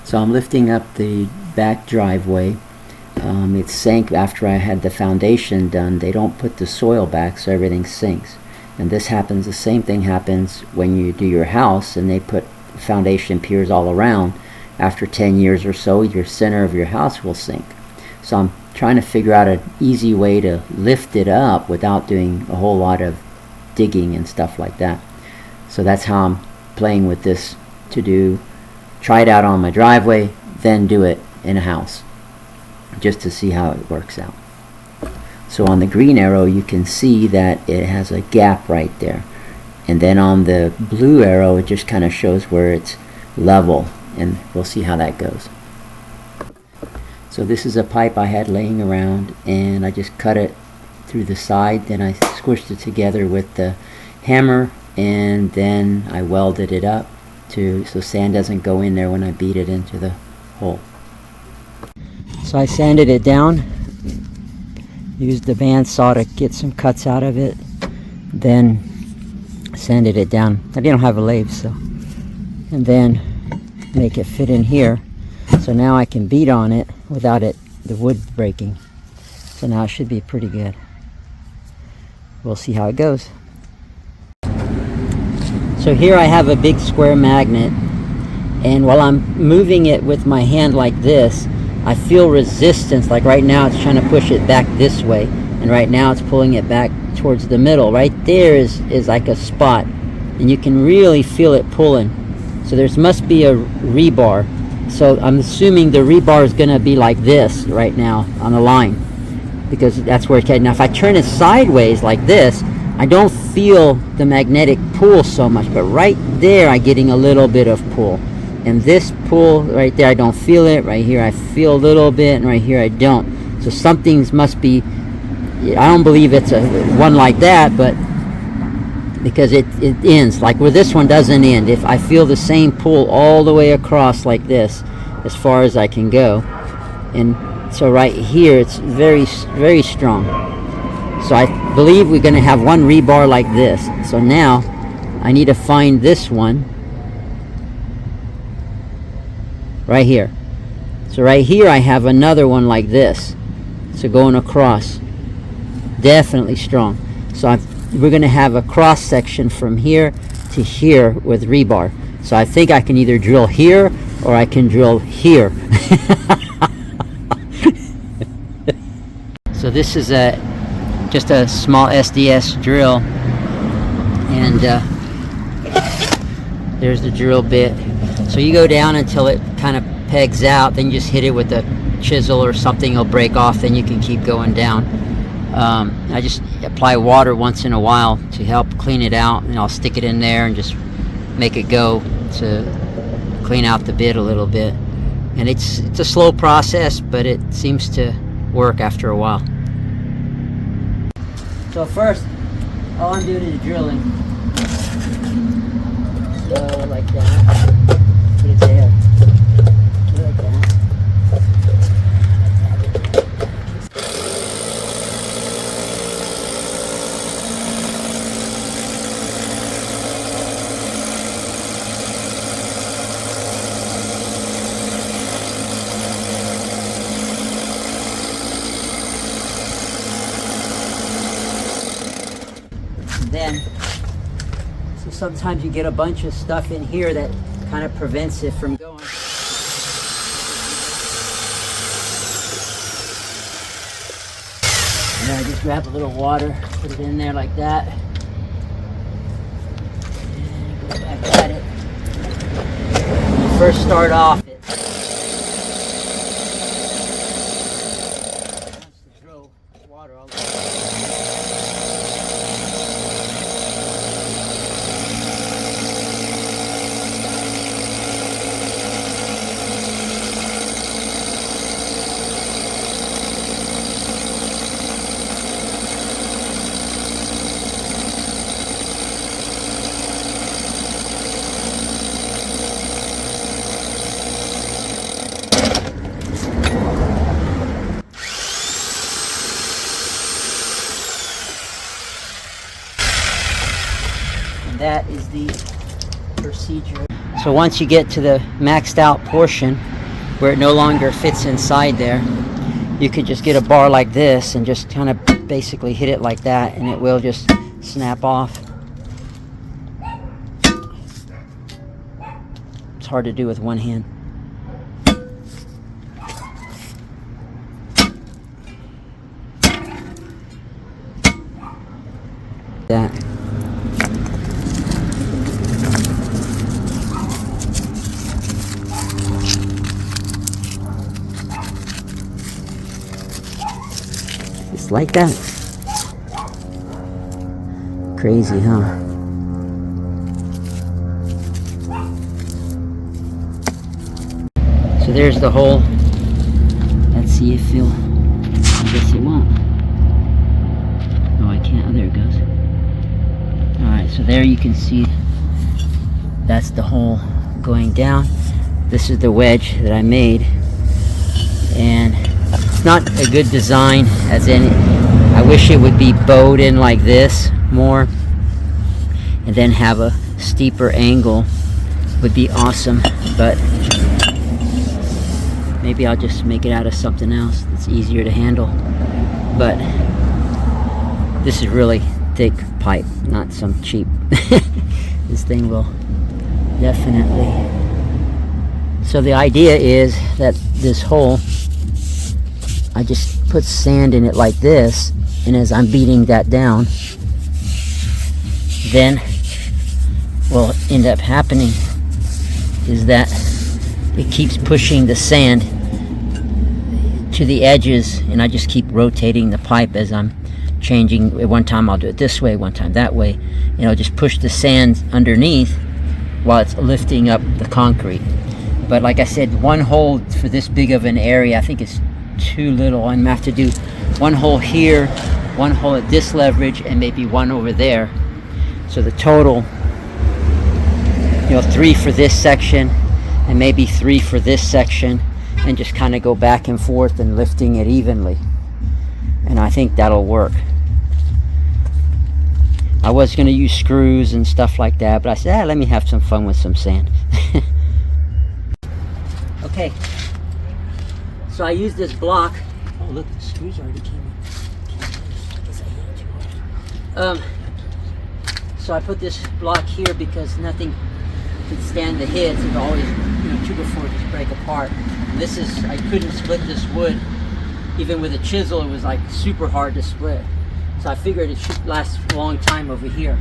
So I'm lifting up the back driveway. It sank after I had the foundation done. They don't put the soil back, so everything sinks. And this happens, the same thing happens when you do your house and they put foundation piers all around. After 10 years or so, your center of your house will sink. So I'm trying to figure out an easy way to lift it up without doing a whole lot of digging and stuff like that. So that's how I'm playing with this, to try it out on my driveway, then do it in a house, just to see how it works out. So on the green arrow you can see that it has a gap right there, and then on the blue arrow it just kind of shows where it's level, and we'll see how that goes. So this is a pipe I had laying around, and I just cut it through the side, then I squished it together with the hammer, and then I welded it up so sand doesn't go in there when I beat it into the hole. So I sanded it down, used the bandsaw to get some cuts out of it, then sanded it down. I didn't have a lathe, so, and then make it fit in here. So now I can beat on it without the wood breaking. So now it should be pretty good. We'll see how it goes. So here I have a big square magnet, and while I'm moving it with my hand like this, I feel resistance. Like right now it's trying to push it back this way, and right now it's pulling it back towards the middle. Right there is like a spot, and you can really feel it pulling. So there must be a rebar. So I'm assuming the rebar is going to be like this right now on the line, because that's where it's heading. Now if I turn it sideways like this, I don't feel the magnetic pull so much, but right there I'm getting a little bit of pull. And this pull right there, I don't feel it. Right here I feel a little bit, and right here I don't. So something must be, I don't believe it's a one like that, but because it ends like where this one doesn't end. If I feel the same pull all the way across like this, as far as I can go, and so right here it's very, very strong. So I believe we're going to have one rebar like this. So now I need to find this one right here. So right here I have another one like this. So going across, definitely strong. So we're going to have a cross section from here to here with rebar. So I think I can either drill here or I can drill here. So this is just a small SDS drill, and there's the drill bit. So you go down until it kind of pegs out, then you just hit it with a chisel or something, it'll break off, then you can keep going down. I just apply water once in a while to help clean it out, and I'll stick it in there and just make it go to clean out the bit a little bit. And it's a slow process, but it seems to work after a while. So first, all I'm doing is drilling. So like that. Put it there. Like that. Then, so sometimes you get a bunch of stuff in here that kind of prevents it from going. And then I just grab a little water, put it in there like that, and go back at it. When you first start off, it wants to throw water all over. That is the procedure. So once you get to the maxed out portion, where it no longer fits inside there, you could just get a bar like this and just kind of basically hit it like that, and it will just snap off. It's hard to do with one hand. That. Just like that. Crazy, huh? So there's the hole. Let's see if it'll, I guess it won't. Oh, I can't. Oh, there it goes. Alright, so there you can see that's the hole going down. This is the wedge that I made, and it's not a good design, as in I wish it would be bowed in like this more, and then have a steeper angle would be awesome, but maybe I'll just make it out of something else that's easier to handle. But this is really thick pipe, not some cheap. This thing will definitely. So the idea is that this hole, I just put sand in it like this, and as I'm beating that down, then what will end up happening is that it keeps pushing the sand to the edges, and I just keep rotating the pipe as I'm changing. One time I'll do it this way, one time that way, and I'll just push the sand underneath while it's lifting up the concrete. But like I said, one hole for this big of an area I think is too little. I'm gonna have to do one hole here, one hole at this leverage, and maybe one over there. So the total, 3 for this section and maybe 3 for this section, and just kind of go back and forth and lifting it evenly. And I think that'll work. I was going to use screws and stuff like that, but I said, let me have some fun with some sand. Okay, so I used this block. Oh look, the screws already came in. So I put this block here because nothing could stand the hits. It always, 2 before just break apart. And this is, I couldn't split this wood. Even with a chisel, it was like super hard to split. So I figured it should last a long time over here.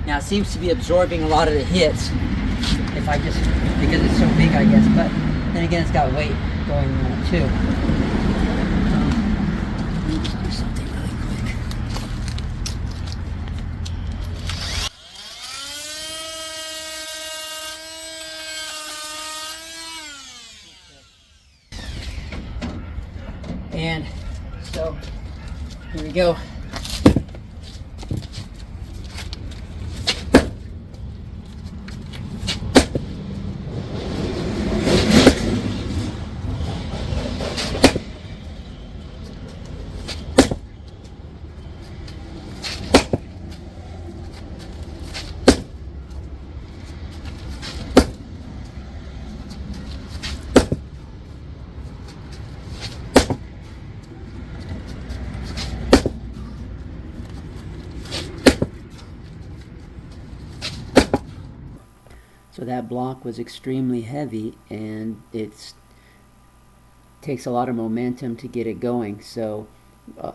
Now it seems to be absorbing a lot of the hits if I just, because it's so big, I guess. But then again, it's got weight going on it too. Let me just do something really quick. And so here we go. So that block was extremely heavy, and it takes a lot of momentum to get it going. So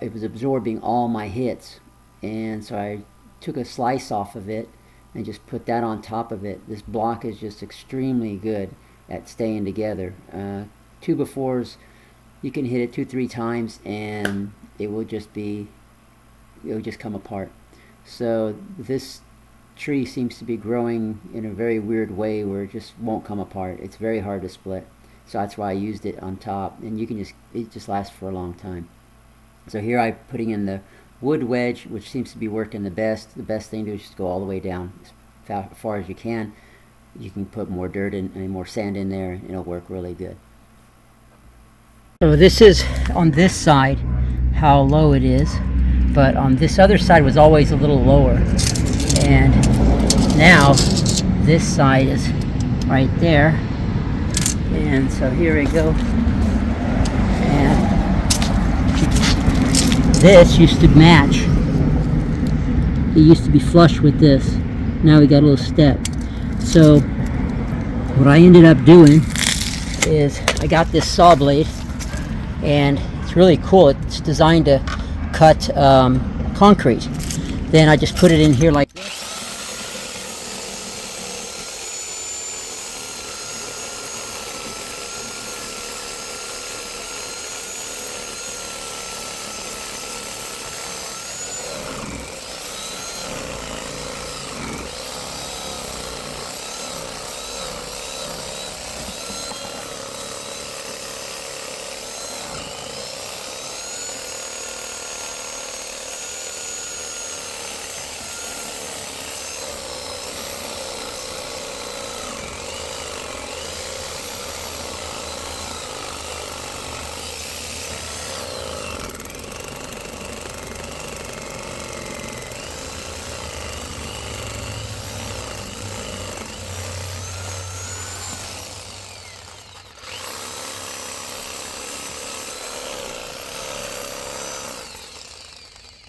it was absorbing all my hits, and so I took a slice off of it and just put that on top of it. This block is just extremely good at staying together. 2 befores, you can hit it 2-3 times and it will just come apart. So this tree seems to be growing in a very weird way where it just won't come apart. It's very hard to split. So that's why I used it on top, and it just lasts for a long time. So here I'm putting in the wood wedge, which seems to be working the best. The best thing to do is just go all the way down as far as you can. You can put more dirt and more sand in there, and it'll work really good. So this is on this side how low it is, but on this other side was always a little lower. And now this side is right there, And so here we go. And this used to match. It used to be flush with this. Now we got a little step. So what I ended up doing is I got this saw blade, and it's really cool. It's designed to cut concrete. Then I just put it in here like this.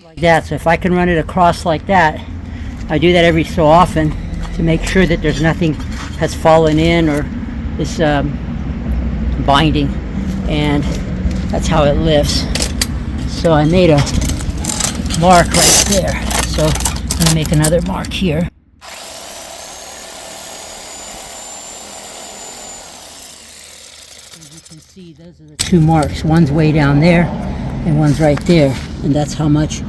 Like that. So if I can run it across like that, I do that every so often to make sure that there's nothing has fallen in or is binding, and that's how it lifts. So I made a mark right there, so I'm going to make another mark here. As you can see, those are the two marks. One's way down there and one's right there, and that's how much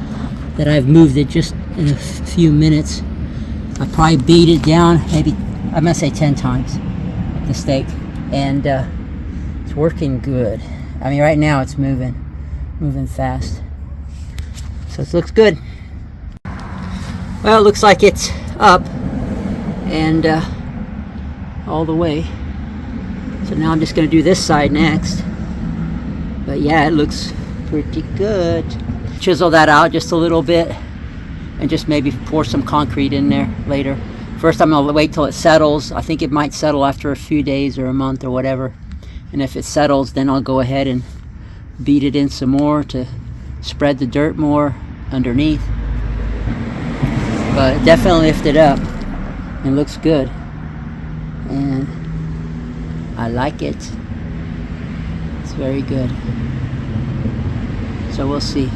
that I've moved it just in a few minutes. I probably beat it down maybe, I'm gonna say 10 times, the stake, and it's working good. I mean, right now it's moving fast, so it looks good. Well, it looks like it's up and all the way. So now I'm just gonna do this side next. But yeah, it looks pretty good. Chisel that out just a little bit and just maybe pour some concrete in there later. First I'm going to wait till it settles. I think it might settle after a few days or a month or whatever. And if it settles, then I'll go ahead and beat it in some more to spread the dirt more underneath. But definitely lift it up. It looks good. And I like it. It's very good. So we'll see.